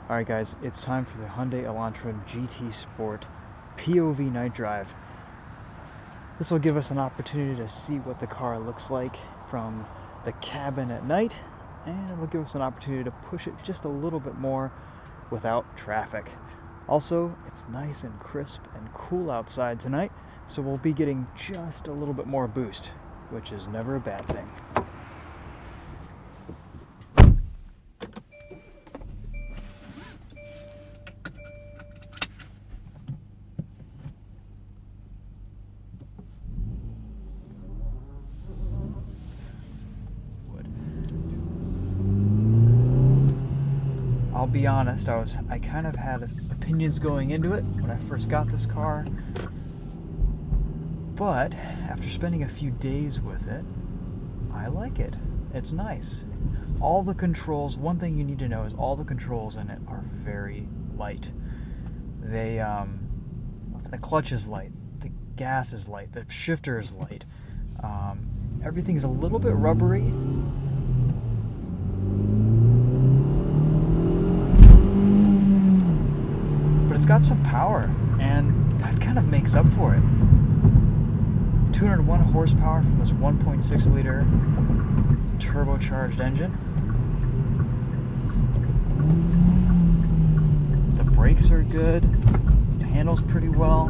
Alright guys, it's time for the Hyundai Elantra GT Sport POV night drive. This will give us an opportunity to see what the car looks like from the cabin at night, and it will give us an opportunity to push it just a little bit more without traffic. Also, it's nice and crisp and cool outside tonight, so we'll be getting just a little bit more boost, which is never a bad thing. I'll be honest, I kind of had opinions going into it when I first got this car, but after spending a few days with it, I like it. It's nice. All the controls, one thing you need to know is all the controls in it are very light. The clutch is light, the gas is light, the shifter is light. Everything's a little bit rubbery. It's got some power, and that kind of makes up for it. 201 horsepower from this 1.6 liter turbocharged engine. The brakes are good. It handles pretty well.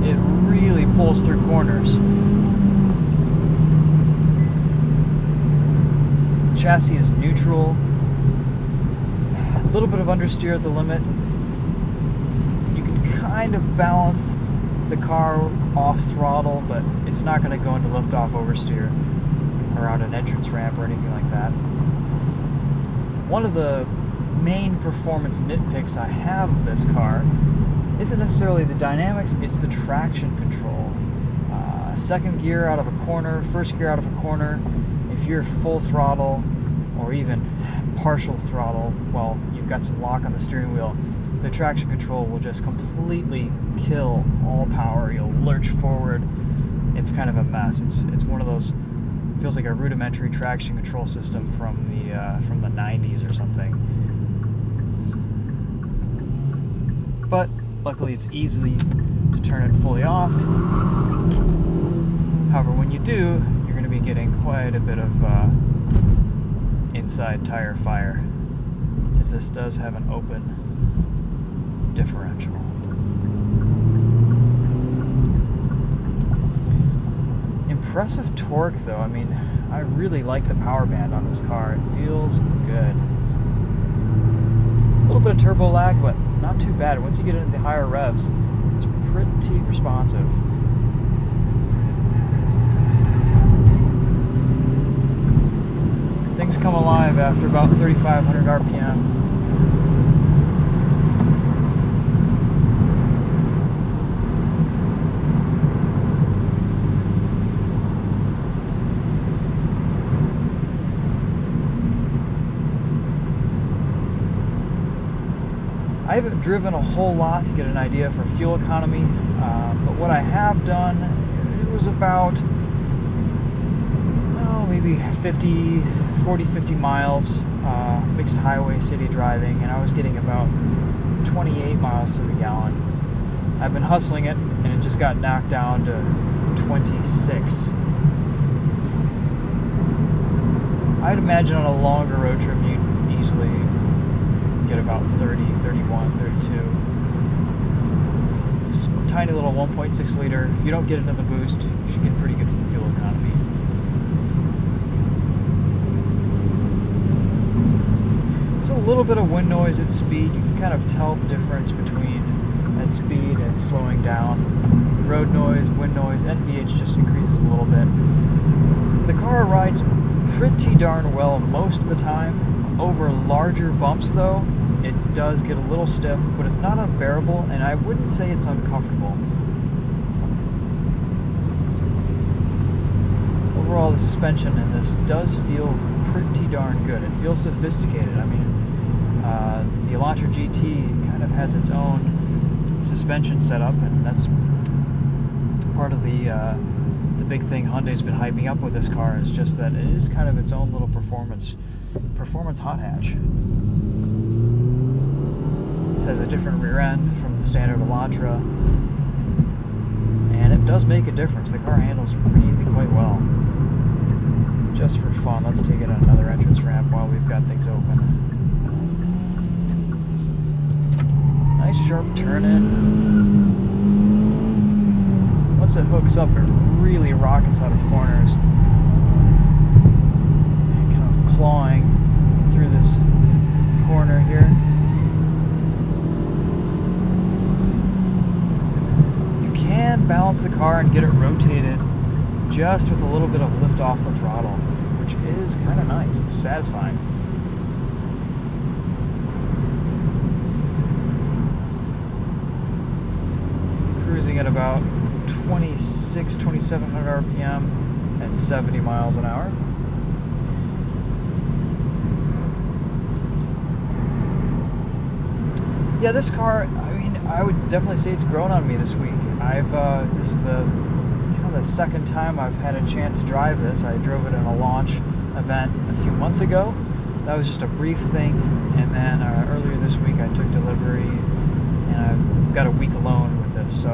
It really pulls through corners. Chassis is neutral, a little bit of understeer at the limit. You can kind of balance the car off throttle, but it's not going to go into lift-off oversteer around an entrance ramp or anything like that. One of the main performance nitpicks I have of this car isn't necessarily the dynamics, it's the traction control. Second gear out of a corner, first gear out of a corner. If you're full throttle or even partial throttle, well, you've got some lock on the steering wheel, the traction control will just completely kill all power. You'll lurch forward. It's kind of a mess. It's one of those, feels like a rudimentary traction control system from the 90s or something. But luckily it's easy to turn it fully off. However, when you do, you're going to be getting quite a bit of inside tire fire, as this does have an open differential. Impressive torque though. I mean, I really like the power band on this car. It feels good. A little bit of turbo lag, but not too bad. Once you get into the higher revs, it's pretty responsive. Things come alive after about 3,500 RPM. I haven't driven a whole lot to get an idea for fuel economy, but what I have done, it was about maybe 50 miles, mixed highway city driving, and I was getting about 28 miles to the gallon. I've been hustling it, and it just got knocked down to 26. I'd imagine on a longer road trip you'd easily get about 30, 31, 32. It's a tiny little 1.6 liter. If you don't get into the boost, you should get pretty good fuel economy. A little bit of wind noise at speed. You can kind of tell the difference between at speed and slowing down. Road noise, wind noise, NVH just increases a little bit. The car rides pretty darn well most of the time. Over larger bumps though, it does get a little stiff, but it's not unbearable, and I wouldn't say it's uncomfortable. Overall, the suspension in this does feel pretty darn good. It feels sophisticated. I mean, the Elantra GT kind of has its own suspension setup, and that's part of the the big thing Hyundai's been hyping up with this car is just that it is kind of its own little performance hot hatch. This has a different rear end from the standard Elantra, and it does make a difference. The car handles really quite well. Just for fun, let's take it on another entrance ramp while we've got things open. Nice sharp turn in. Once it hooks up, it really rockets out of corners. And kind of clawing through this corner here. You can balance the car and get it rotated just with a little bit of lift off the throttle, which is kind of nice. It's satisfying. Cruising at about 2,700 RPM at 70 miles an hour. Yeah, this car, I mean, I would definitely say it's grown on me this week. This is the second time I've had a chance to drive this. I drove it in a launch event a few months ago. That was just a brief thing, and then earlier this week I took delivery, and I've got a week alone with this, so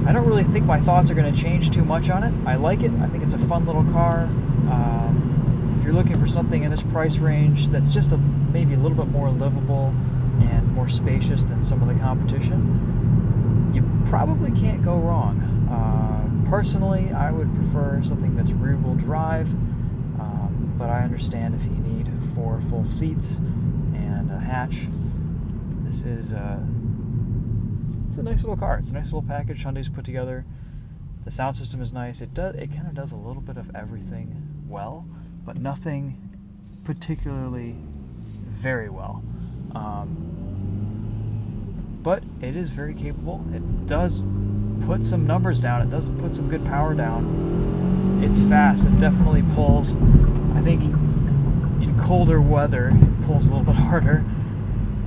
I don't really think my thoughts are going to change too much on it. I like it. I think it's a fun little car. If you're looking for something in this price range that's just maybe a little bit more livable and more spacious than some of the competition, you probably can't go wrong. Personally, I would prefer something that's rear-wheel drive, but I understand if you need 4 full seats and a hatch. This is it's a nice little car. It's a nice little package Hyundai's put together. The sound system is nice. It kind of does a little bit of everything well, but nothing particularly very well. But it is very capable. It does put some numbers down. It does put some good power down. It's fast. It definitely pulls. I think in colder weather, it pulls a little bit harder.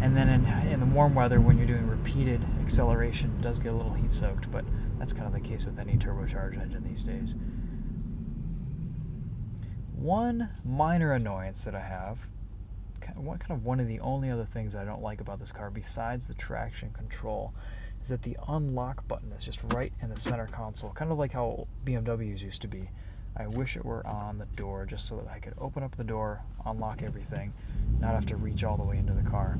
And then in the warm weather, when you're doing repeated acceleration, it does get a little heat soaked. But that's kind of the case with any turbocharged engine these days. One minor annoyance that I have, one of the only other things I don't like about this car besides the traction control, is that the unlock button is just right in the center console, kind of like how BMWs used to be. I wish it were on the door just so that I could open up the door, unlock everything, not have to reach all the way into the car.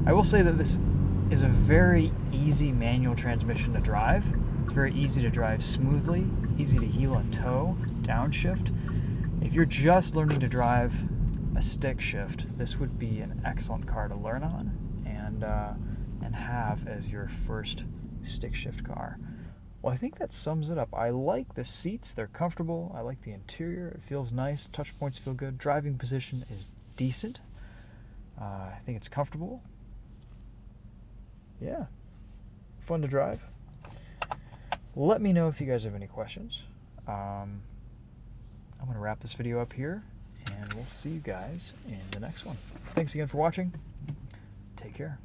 I will say that this is a very easy manual transmission to drive. It's very easy to drive smoothly. It's easy to heel and toe, downshift. If you're just learning to drive a stick shift, this would be an excellent car to learn on and have as your first stick shift car. Well, I think that sums it up. I like the seats. They're comfortable. I like the interior. It feels nice. Touch points feel good. Driving position is decent. I think it's comfortable. Yeah. Fun to drive. Let me know if you guys have any questions. I'm going to wrap this video up here, and we'll see you guys in the next one. Thanks again for watching. Take care.